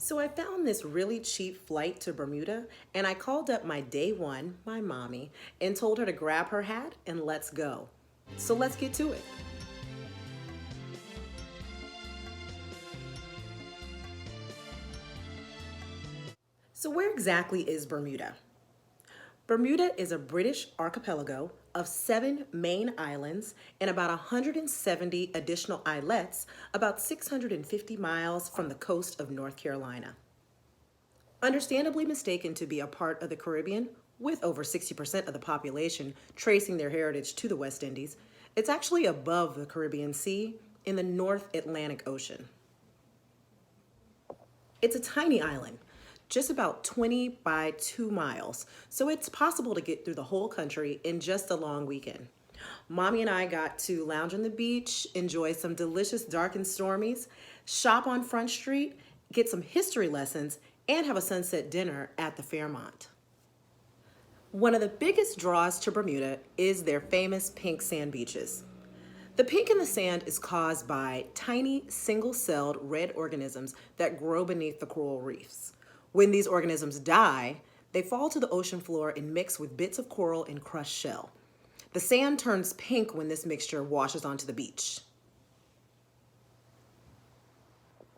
So I found this really cheap flight to Bermuda, and I called up my day one, my mommy, and told her to grab her hat and let's go. So let's get to it. So where exactly is Bermuda? Bermuda is a British archipelago of 7 main islands and about 170 additional islets about 650 miles from the coast of North Carolina. Understandably mistaken to be a part of the Caribbean, with over 60% of the population tracing their heritage to the West Indies, it's actually above the Caribbean Sea in the North Atlantic Ocean. It's a tiny island, just about 20 by 2 miles, so it's possible to get through the whole country in just a long weekend. Mommy and I got to lounge on the beach, enjoy some delicious dark and stormies, shop on Front Street, get some history lessons, and have a sunset dinner at the Fairmont. One of the biggest draws to Bermuda is their famous pink sand beaches. The pink in the sand is caused by tiny single-celled red organisms that grow beneath the coral reefs. When these organisms die, they fall to the ocean floor and mix with bits of coral and crushed shell. The sand turns pink when this mixture washes onto the beach.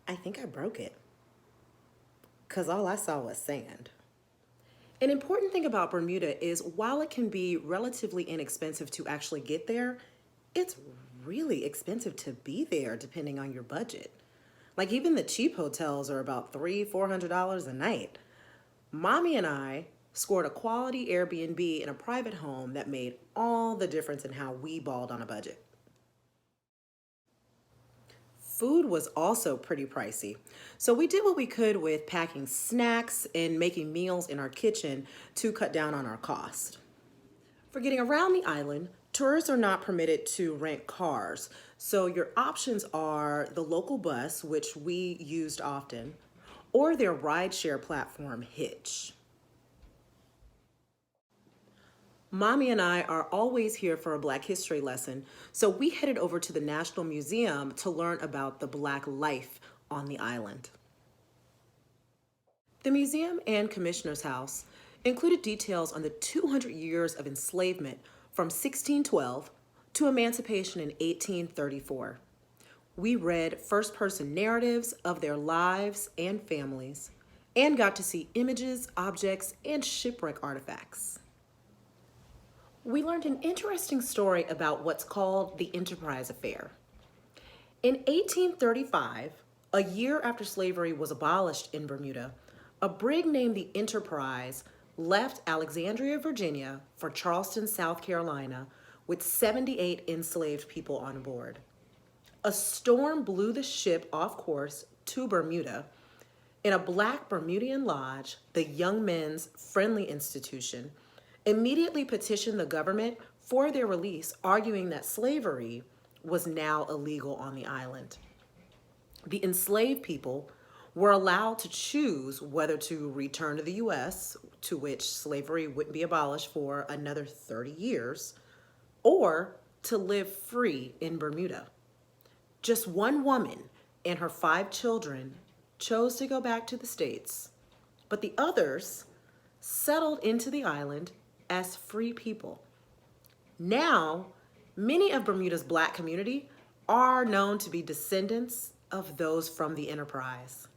I think I broke it, because all I saw was sand. An important thing about Bermuda is while it can be relatively inexpensive to actually get there, it's really expensive to be there depending on your budget. Like even the cheap hotels are about $300–400 a night. Mommy and I scored a quality Airbnb in a private home that made all the difference in how we balled on a budget. Food was also pretty pricey, so we did what we could with packing snacks and making meals in our kitchen to cut down on our cost. For getting around the island, tourists are not permitted to rent cars, so your options are the local bus, which we used often, or their rideshare platform, Hitch. Mommy and I are always here for a Black history lesson, so we headed over to the National Museum to learn about the Black life on the island. The museum and commissioner's house included details on the 200 years of enslavement from 1612 to emancipation in 1834. We read first-person narratives of their lives and families and got to see images, objects, and shipwreck artifacts. We learned an interesting story about what's called the Enterprise Affair. In 1835, a year after slavery was abolished in Bermuda, a brig named the Enterprise left Alexandria, Virginia for Charleston, South Carolina with 78 enslaved people on board. A storm blew the ship off course to Bermuda. In a Black Bermudian lodge, the Young Men's Friendly Institution immediately petitioned the government for their release, arguing that slavery was now illegal on the island. The enslaved people were allowed to choose whether to return to the U.S., to which slavery wouldn't be abolished for another 30 years, or to live free in Bermuda. Just one woman and her 5 children chose to go back to the States, but the others settled into the island as free people. Now, many of Bermuda's Black community are known to be descendants of those from the Enterprise.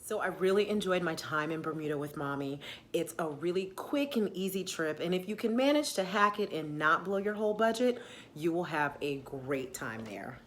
So I really enjoyed my time in Bermuda with Mommy. It's a really quick and easy trip, and if you can manage to hack it and not blow your whole budget, you will have a great time there.